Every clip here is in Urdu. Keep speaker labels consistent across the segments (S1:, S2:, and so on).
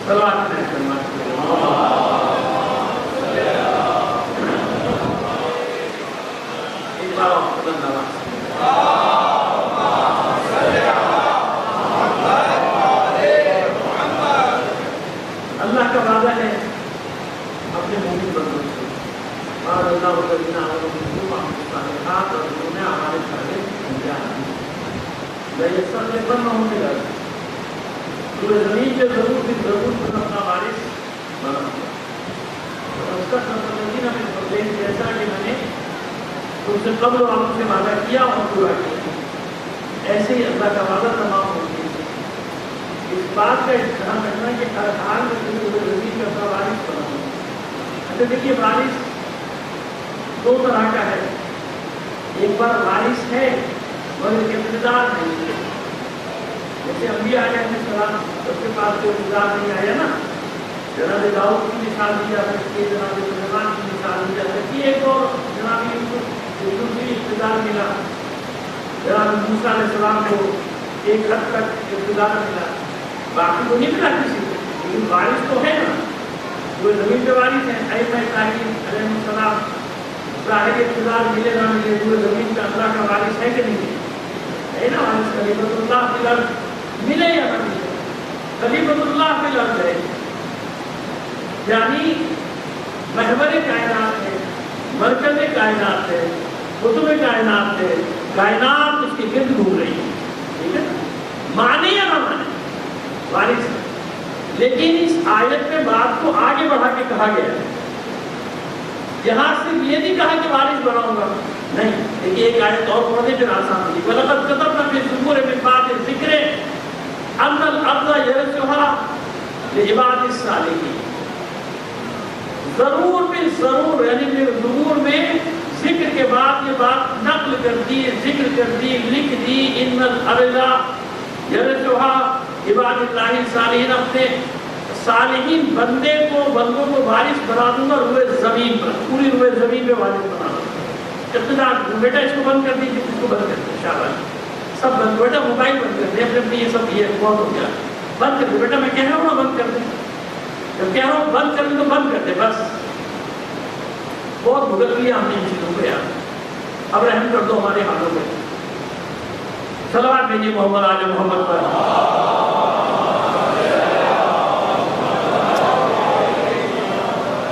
S1: صلوات کریں ایک بار اللہ کا وعدہ ہے اپنے مومن بندوں سے اور اللہ الذین آمنوا بالصالحات اور انہوں نے ہمارے سارے انجام لَيَسْتَخْلِفَنَّهُمْ فِي الْأَرْضِ پورے زمین پہ ضرور اپنا وارث بناؤں گا اور اس کا الذین من قبلہم جیسا کہ میں نے ان سے قبل والوں سے وعدہ کیا اور پورا کیا ایسے ہی اللہ کا وعدہ تمام ہو گیا اس بات کا اظہار کرنا کہ ہر حال میں پورے زمین پہ اپنا وارث بناؤں گا اچھا دیکھیے وارث دو طرح کا ہے ایک بار وارث ہے مگر اقتدار نہیں ہے جیسے انبیاء علیہ السلام اس کے پاس کوئی اقتدار نہیں آیا نا جناب داؤد کی مثال دی جا سکتی ہے جناب سلیمان کی مثال دی جا سکتی ہے ایک اور جناب یوسف بھی اقتدار ملا جناب موسیٰ علیہ السلام کو ایک حد تک اقتدار ملا باقی کو نہیں ملا کسی کو لیکن وارث تو ہے نا وہ زمین پہ وارث ہیں ایسا ابراہیم علیہ السلام ظاہر اقتدار ملے نہ ملے پورے زمین پہ اللہ کا وارث ہے کہ نہیں ہے نا وارث خلیفۃ اللہ فی الارض ملے یا نہ ملے خلیفۃ اللہ فی الارض ہے یعنی محور کائنات ہے مرکز کائنات ہے قطب کائنات ہے کائنات اس کے گرد گھوم رہی ہے ٹھیک ہے مانے یا نہ مانے وارث ہے لیکن اس آیت میں بات کو آگے بڑھا کے کہا گیا ہے یہاں صرف یہ نہیں کہا کہ وارث بناؤں گا نہیں لیکن ایک آیت اور پڑھنے پھر آسان ہوگی وَلَقَدْ كَتَبْنَا فِي الزُّبُرِ مِن بَعْدِ الذِّكْرِ أَنَّ الْأَرْضَ يَرِثُهَا لِعِبَادِ الصَّالِحِينَ ضرور بھی ضرور یعنی پھر زبور میں ذکر کے بعد یہ بات نقل کر دی ذکر کر دی لکھ دی ان الارض يرثها عباد اللہ الصالحین اپنے صالحین بندوں کو وارث بنا دوں گا روئے زمین پر پوری روئے زمین پہ وارث بنا دوں گا اقتدار بیٹا اس کو بند کر دیجیے اس کو بند کر دیں شاباش سب بند بیٹا موبائل بند کر دیں اپنے یہ سب یہ بہت ہو گیا بند کر دیں بیٹا میں کہہ رہا ہوں نا بند کر دیں جب کہہ رہا ہوں بند کر دیں تو بند کر دیں بس بہت بھگت لیا ہم نے ان چیزوں کو یاد اب رحم کر دو ہمارے حالوں میں صلوات بھیجیے محمد آل محمد پر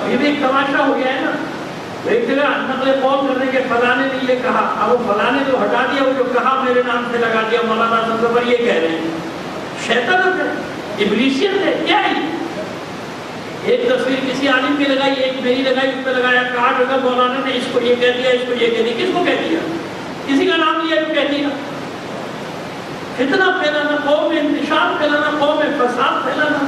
S1: یہ بھی ایک تماشا ہو گیا ہے نا ایک جگہ نقل قول کرنے کے فلانے نے یہ کہا اب وہ فلانے جو ہٹا دیا وہ جو کہا میرے نام سے لگا دیا مولانا صاحب پر یہ کہہ رہے ہیں شیطنت ہے ابلیسیت ہے کیا ہے ایک تصویر کسی عالم کی لگائی ایک میری لگائی اس پہ لگایا کہا جگہ مولانا نے اس کو یہ کہہ دیا اس کو یہ کہہ دیا کس کو کہہ دیا کسی کا نام لیا جو کہہ دیا فتنہ پھیلانا قوم میں انتشار پھیلانا قوم میں فساد پھیلانا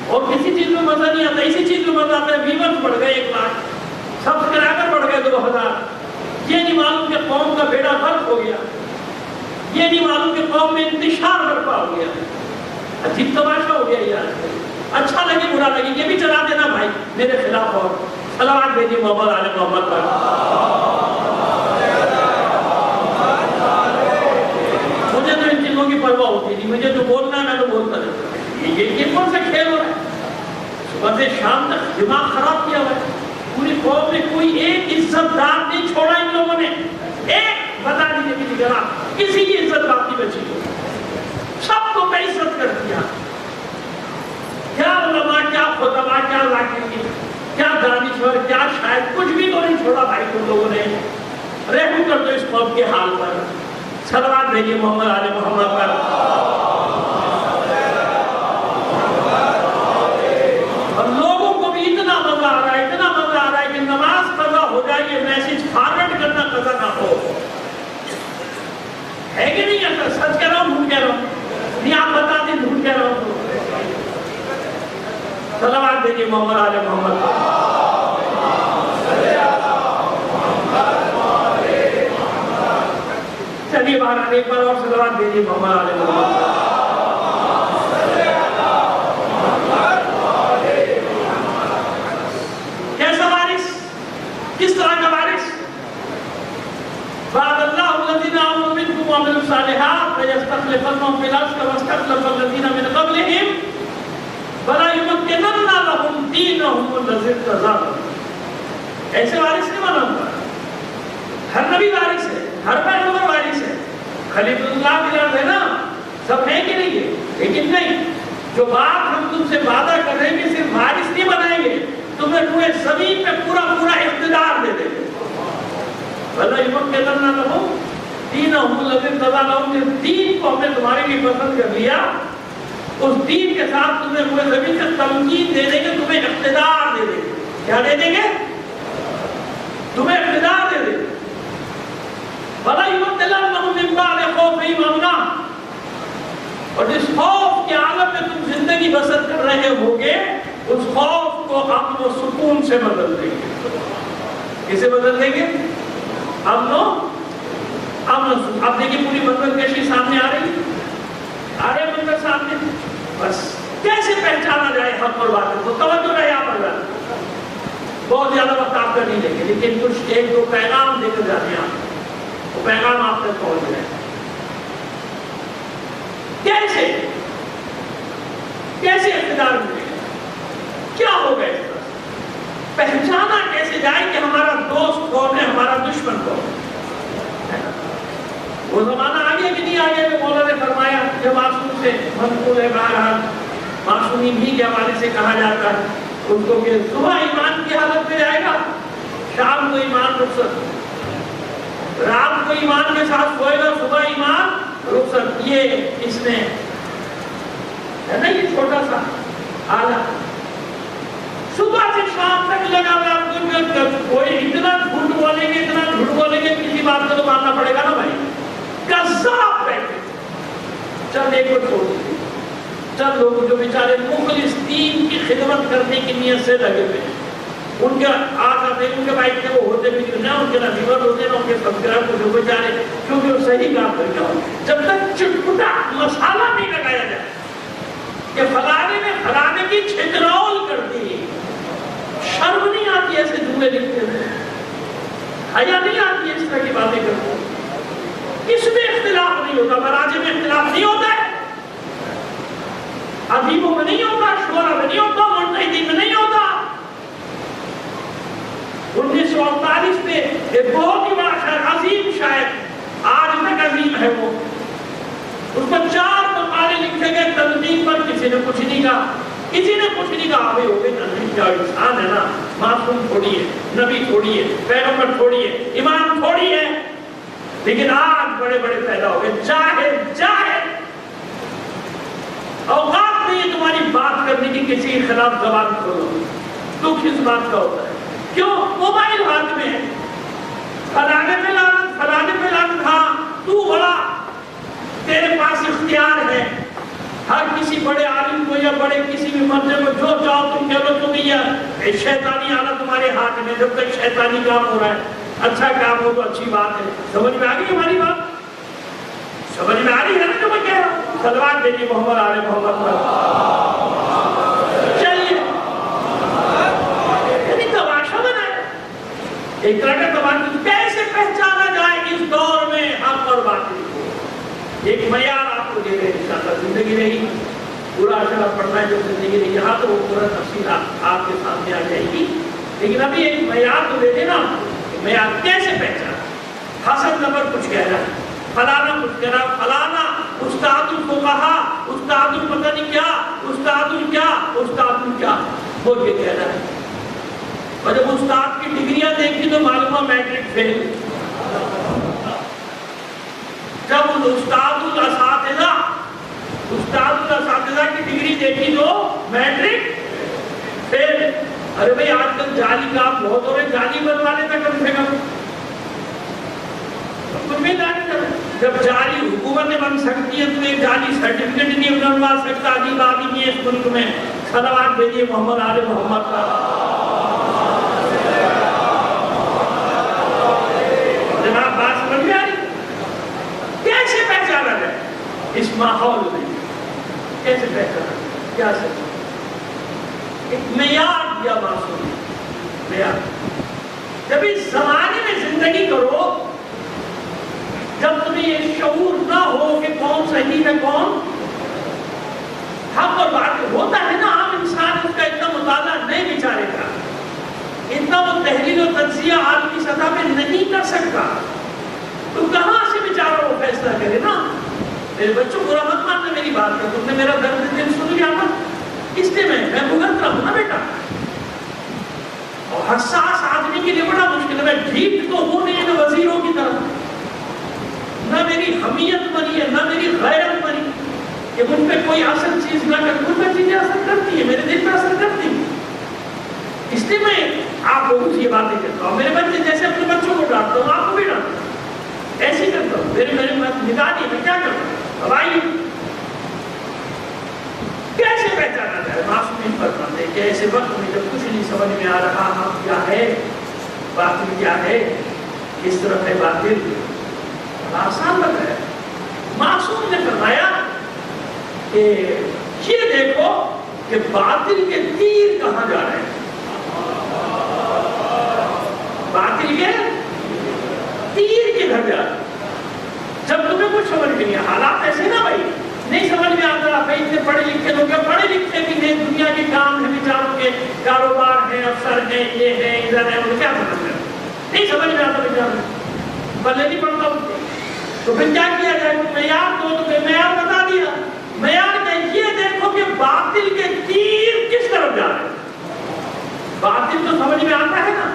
S1: اور کسی چیز میں مزہ نہیں آتا اسی چیز میں مزہ آتا ہے ویورز بڑھ گئے 1 لاکھ سبسکرائبر بڑھ گئے 2000 یہ نہیں معلوم کہ قوم کا بیڑا غرق ہو گیا یہ نہیں معلوم کہ قوم میں انتشار برپا ہو گیا عجیب تماشا ہو گیا یار اچھا لگے برا لگے یہ بھی چلا دینا بھائی میرے خلاف اور صلوات بھیجیے محمد آل محمد پر مجھے تو ان چیزوں کی پرواہ ہوتی نہیں مجھے جو بولنا ہے میں تو بولتا رہتا یہ کون سا کھیل ہو رہا ہے صبح سے شام تک دماغ خراب کیا ہوا ہے پوری قوم میں کوئی ایک عزت دار نہیں چھوڑا ان لوگوں نے ایک بتا دیجیے کسی طرح کسی کی عزت باقی بچی ہو سب کو بے عزت کر دیا کیا علماء کیا خطبہ کیا ذاکرین کیا دانشور کیا شاید کچھ بھی تو نہیں چھوڑا بھائی تم لوگوں نے رحم کر دو اس قوم کے حال پر صلوات بھیجیے محمد آل محمد پر اور لوگوں کو بھی اتنا مزہ آ رہا ہے کہ نماز قضا ہو جائے یہ میسج فارورڈ کرنا قضا نہ ہو ہے کہ نہیں ایسا سچ کہہ رہا ہوں جھوٹ کہہ رہا ہوں نہیں آپ بتا دیں جھوٹ کہہ رہا ہوں صلوات بھیجیے محمد آل محمد چلیے باہر ایک بار اور صلوات بھیجیے محمد آل محمد کیسا وارث کس طرح کا وارث بعد اللہ الذین آمنوا منکم وعملوا الصالحات لیستخلفنهم فی الارض کما استخلف الذین من قبلہم ولا دینہم الذی ارتضیٰ لہم. ایسے وارث نہیں بنا ہوا. ہر نبی وارث ہے, ہر پیغمبر وارث ہے. خلیفۃ اللہ بھی ہے نا, سب ہیں کہ نہیں ہے, لیکن نہیں, جو بات ہم تم سے وعدہ کر رہے ہیں کہ صرف وارث نہیں بنائیں گے, تمہیں زمین پہ پورا اقتدار دے دیں گے. وَلَا يُمَكِّنَنَّ لَهُمْ دِينَهُمُ الَّذِي ارْتَضَىٰ لَهُمْ. جس دین کو ہم نے تمہارے لیے پسند کر لیا, اس دین کے ساتھ تمہیں پورے زمین سے تمکین دے دیں گے, تمہیں اقتدار دے دیں گے. کیا دے دیں گے؟ تمہیں اقتدار دے دیں گے. وَلَا يُبَدِّلَنَّهُم مِّن بَعْدِ خَوْفِهِمْ أَمْنًا. اور جس خوف کے عالم میں تم زندگی بسر کر رہے ہوگے, اس خوف کو امن و سکون سے بدل دیں گے. کسے بدل دیں گے؟ امن و سکون. اب دیکھیں پوری منظر کشی سامنے آ رہی ہے, آ رہے منظر سامنے. بس کیسے پہچانا جائے حق اور باطل کو, توجہ رہے آپ اللہ. بہت زیادہ وقت آپ کا نہیں لیں گے, لیکن کچھ ایک دو پیغام دے کر جاتے ہیں آپ. وہ پیغام آپ تک پہنچ جائے. کیسے اقتدار ملے گا, کیا ہوگا اس طرح سے؟ پہچانا کیسے جائے کہ ہمارا دوست کون ہے, ہمارا دشمن کون ہے؟ وہ زمانہ آگے کہ نہیں آگے, میں مولا نے فرمایا جب معصوم سے منقول ہے بہرحال, معصومین بھی کے حوالے سے کہا جاتا ہے اس کو کہ صبح ایمان کی حالت میں جائے گا, شام کو ایمان رخصت, رات کو ایمان کے ساتھ سوئے گا, صبح ایمان رخصت. یہ اس نے ہے نا, یہ چھوٹا سا آلہ صبح سے شام تک لگا ہوا. کوئی اتنا جھوٹ بولیں گے, اتنا جھوٹ بولیں گے, کسی بات کو تو ماننا پڑے گا نا بھائی. کذاب بیٹھے, چند ایک کو چھوڑ دیتے, چند لوگ جو بیچارے مخلص دین کی خدمت کرنے کی نیت سے لگے ہوئے, ان کے آج آتے ان کے بائک میں وہ ہوتے بھی کیوں نہ, ان کے نصیبت ہوتے نا, ان کے سبسکرائب کو جو بیچارے, کیونکہ وہ صحیح کام کر کے ہوں. جب تک چٹپٹا مسالہ نہیں لگایا جائے کہ فلانے نے فلانے کی چھترول کر دی, شرم نہیں آتی ایسے جملے لکھتے ہیں, حیا نہیں آتی اس طرح کی باتیں کرتے ہیں. اس میں اختلاف نہیں ہوتا, مراجع میں اختلاف نہیں ہوتا ہے, ادیبوں میں نہیں ہوتا, شعراء میں نہیں ہوتا, مجتہدین میں نہیں ہوتا. 1948 میں ایک بہت ہی بڑا شاعر, عظیم شاعر, آج تک عظیم ہے وہ, اس پر 4 مقالے لکھے گئے تنظیم پر, کسی نے کچھ نہیں کہا, کسی نے کچھ نہیں کہا. بھائی ہو گئے تنظیم کیا, انسان ہے نا, معصوم تھوڑی ہے, نبی تھوڑی ہے, پیغمبر تھوڑی ہے, امام تھوڑی ہے. لیکن آج بڑے بڑے پیدا ہو گئے, جاہل. اوقات نہیں ہے تمہاری بات کرنے کی, کسی کے خلاف زبان کھولو. دکھ اس بات کا ہوتا ہے, کیوں؟ موبائل ہاتھ میں ہے, فلانے پہ لعنت, ہاں تو بڑا, تیرے پاس اختیار ہے. ہر کسی بڑے عالم کو یا بڑے کسی بھی مرجع کو جو چاہو تم کہہ لو, تم یہ شیطانی آلہ تمہارے ہاتھ میں, جب تک شیطانی کام ہو رہا ہے, اچھا کام ہو تو اچھی بات ہے. سمجھ میں آ گئی ہماری بات؟ سمجھ میں آ رہی ہے نا جو میں کہہ رہا ہوں؟ صلوات بھیجیے محمد آل محمد پر. چلیے یعنی تماشا بنائے, ایک طرح کا تماشا. کیسے پہچانا جائے اس دور میں حق اور باطل کو؟ ایک معیار آپ کو دے رہے ہیں انشاءاللہ. زندگی رہی پورا اشارہ پڑھنا ہے, جو زندگی رہی یہاں تو وہ پورا تفصیل آپ کے سامنے آ جائے گی, لیکن ابھی ایک معیار تو دے دینا. معیار کیسے پہچانا؟ حسن نمبر کچھ کہہ رہا ہے, فلانا کچھ کہہ رہا, فلانا استاد الفقہا, استاد الپتہ نہیں کیا, استاد الکیا, استاد الکیا, وہ یہ کہہ رہا ہے. اور جب استاد کی ڈگریاں دیکھی تو معلوم ہے میٹرک فیل. جب استاد الاساتذہ کی ڈگری دیکھی تو میٹرک فیل. ارے بھئی آج کل جعلی کام بہت ہو رہے, جعلی بنوانے تک کم سے کم جب جعلی حکومتیں بن سکتی ہیں تو ایک جعلی سرٹیفکیٹ نہیں بنوا سکتا. عجیب آدمی ہے اس ملک میں. صلوات بھیجیے محمد آل محمد کا. جناب بات سمجھ میں آ رہی؟ کیسے پہچانا جائے اس ماحول میں؟ کیسے پہچانا, کیا سکتا؟ ایک معیار دیا معصوم معیار. جب اس زمانے میں زندگی کرو, جب تمہیں یہ شعور نہ ہو کہ کون صحیح ہے کون حق اور باطل, ہوتا ہے نا عام انسان, اس کا اتنا مطالعہ نہیں بیچارے اتنا وہ تحلیل و تجزیہ عالمی سطح پہ نہیں کر سکتا، تو کہاں سے بیچارہ وہ فیصلہ کرے نا؟ میرے بچوں برا مت ماننا میری بات کا، تم نے میرا درد دل سن لیا نا، اس لیے میں بھگت رہا ہوں نا بیٹا. اور حساس آدمی کے لیے بڑا مشکل ہے. میں ڈھیٹ تو ہوں نہیں نہ وزیروں کی طرف، نہ میری حمیت بنی ہے نہ میری غیرت بنی کہ مجھ پہ کوئی اثر چیز نہ کر. مجھ پہ چیزیں اثر کرتی ہیں، میرے دل پہ اثر کرتی ہیں. اس لیے میں آپ لوگوں سے یہ باتیں کرتا ہوں. میرے بچے جیسے اپنے بچوں کو ڈانٹتا ہوں آپ کو بھی ڈانٹتا ہوں، ایسے ہی کرتا ہوں. میرے نگاہ میں کیا کرتا ہوں؟ اب آئیے کیسے پہچانا جائے معصومین پر بندے کہ ایسے وقت میں جب کچھ نہیں سمجھ میں آ رہا ہم کیا ہے، باطل کیا ہے، کس طرف ہے باطل، آسان لگ رہا ہے. معصوم نے فرمایا کہ یہ دیکھو کہ باطل کے تیر کہاں جا رہے ہیں. باطل کے تیر کدھر جا رہے ہیں. جب تمہیں کچھ سمجھ نہیں ہے، حالات ایسے نا بھائی نہیں سمجھ میں آتا. بھائی اتنے پڑھے لکھے لوگ ہیں، پڑھے لکھے بھی نہیں، دنیا کے کام ہے بیچاروں کے، کاروبار ہے، افسر ہیں، یہ ہے ادھر ہے، انہیں کیا سمجھ میں نہیں سمجھ میں آتا بیچاروں. بلے نہیں پڑھتا تو پھر کیا کیا جائے؟ معیار دو تو معیار بتا دیا. معیار کہ یہ دیکھو کہ باطل کے تیر کس طرف جا رہے ہیں. باطل تو سمجھ میں آتا ہے نا،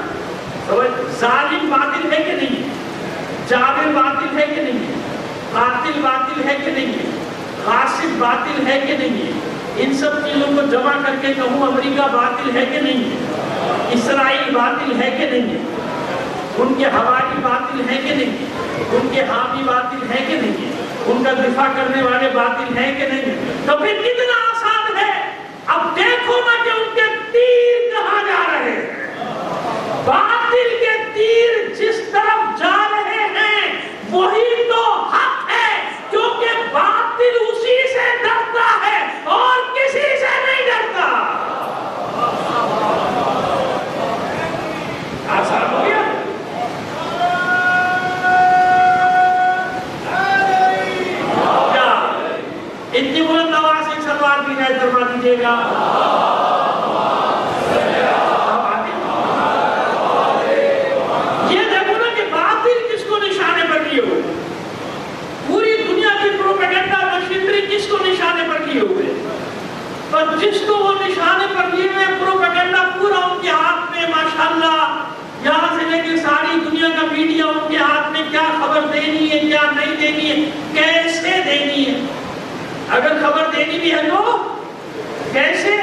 S1: ظالم باطل ہے کہ نہیں ہے، جابر باطل ہے کہ نہیں ہے، قاتل باطل ہے کہ نہیں ہے، غاصب باطل ہے کہ نہیں ہے. ان سب چیزوں کو جمع کر کے کہوں امریکہ باطل ہے کہ نہیں ہے، اسرائیل باطل ہے کہ نہیں ہے، ان کے حوالی باطل ہے کہ نہیں ہے، ان کے حامی باطل ہے کہ نہیں ہے، ان کا دفاع کرنے والے باطل ہے کہ نہیں ہے. تو پھر کتنا آسان ہے. اب دیکھو نا کہ ان کے تیر کہاں جا رہے ہیں. باطل کے تیر جس طرف جا رہے ہیں وہی تو حق ہے، کیونکہ باطل اسی سے ڈرتا ہے اور کسی سے نہیں ڈرتا. آسان ہو گیا. کیا اتنی بلند آواز سے سلوات بھی نہیں فرما دیجیے گا. یہ دیکھو نا کہ باطل کس کو نشانے پر لیے ہوئے، پوری دنیا کی پروپیگنڈا مشینری کس کو نشانے پر لیے ہوئے. پر جس کو وہ نشانے پر لیے ہوئے پروپیگنڈا پورا ان کے ہاتھ میں. ماشاءاللہ یہاں سے لے کے ساری دنیا کا میڈیا ان کے ہاتھ میں. کیا خبر دینی ہے کیا نہیں دینی ہے، کیسے دینی ہے. اگر خبر دینی بھی ہے تو کیسے.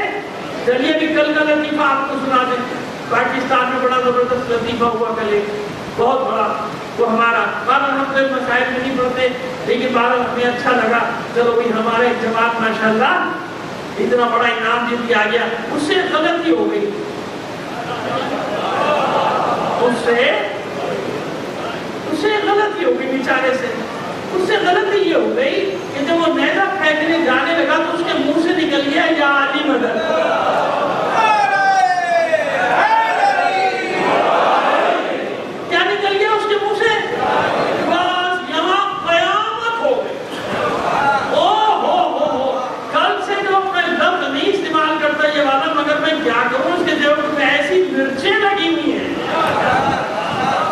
S1: چلیے بھی کل کا لطیفہ آپ کو سنا دیں. پاکستان میں بڑا زبردست لطیفہ ہوا کل، ایک بہت بڑا. وہ ہمارا بارہ ہم کوئی مسائل میں نہیں پڑھتے لیکن بارہ ہمیں اچھا لگا. چلو بھائی ہمارے جماعت ماشاءاللہ اتنا بڑا انعام جیت کے آ گیا. اس سے غلطی ہو گئی، اس سے غلطی ہو گئی بیچارے سے. اس سے غلطی یہ ہو گئی کہ جب وہ نیزہ پھینکنے جانے لگا تو اس کے منہ سے نکل گیا یا علی مدد. کیا نکل گیا اس کے منہ سے؟ بس یہاں قیامت ہو گئی. کل سے جو میں لفظ نہیں استعمال کرتا یہ والا، مگر میں کیا کروں اس کے جواب میں ایسی مرچیں لگی ہوئی ہیں.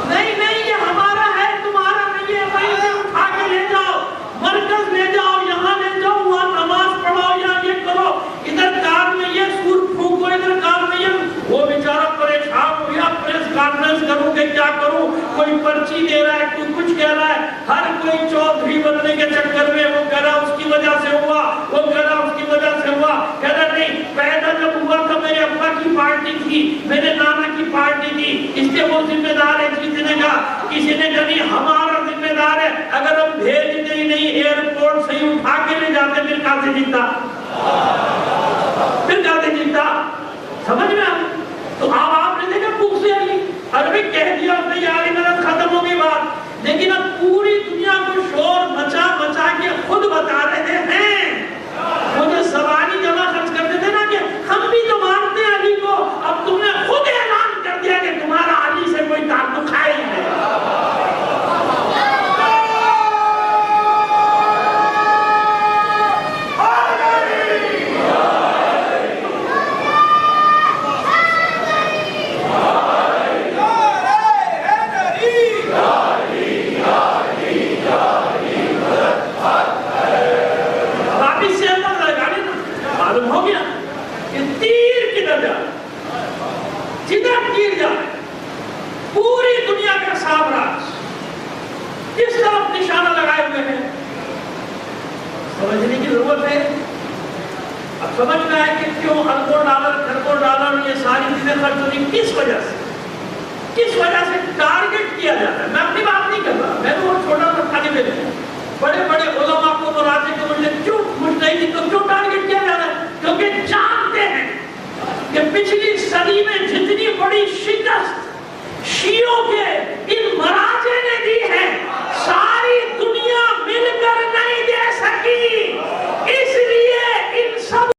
S1: نہیں یہ ہمارا ہے تمہارا نہیں ہے. وہیں سے اٹھا کے لے جاؤ، مرکز لے جاؤ، یہاں لے جاؤ، وہاں نماز پڑھاؤ یا یہ کرو، ادھر کار میں یہ سور پھونکو، ادھر کار میں یہ. وہ بیچارہ پریشان ہو گیا. پریس کانفرنس کروں کہ کیا کروں، کوئی پرچی دے رہا ہے کوئی کچھ کہہ رہا ہے. ہر کوئی چودھری بننے کے چکر میں وہ کہہ رہا اس کی وجہ سے ہوا، وہ کہہ رہا اس کی وجہ سے ہوا. کہہ رہا نہیں پیدا جب ہوا تھا میرے ابا کی پارٹی تھی، میرے نانا کی پارٹی تھی، اس لیے وہ ذمہ دار ہے جیتنے کا. کسی نے کہا نہیں ہمارا ذمہ دار ہے، اگر ہم بھیجتے ہی نہیں ایئرپورٹ سے ہی اٹھا کے لے جاتے پھر کہاں سے جیتا، پھر کہاں سے جیتا. سمجھ میں آ. تو آپ نے دیکھا بھوک سے علی عربی کہہ دیا اس نے یا علی مدد ختم ہو گئی بات. لیکن اب پوری دنیا کو شور مچا مچا کے خود بتا رہے ہیں. وہ جو زبانی جمع خرچ کرتے تھے نا کہ ہم بھی تو مانتے ہیں علی کو، اب تم نے خود اعلان کر دیا کہ تمہارا علی سے کوئی تعلق ہے ہی نہیں. سمجھ میں آئے کہ کیوں اربوں ڈالر کھربوں ڈالر یہ ساری چیزیں خرچ ہوتی ہیں، کس وجہ سے ٹارگٹ کیا جاتا ہے. میں اپنی بات نہیں کر رہا، میں تو وہ چھوٹا سا طالب علم ہوں. بڑے بڑے علماء کو مراجع کو مجھے کیوں مجتہدین کو کیوں ٹارگٹ کیا جاتا ہے؟ کیونکہ جانتے ہیں کہ پچھلی صدی میں جتنی بڑی شکست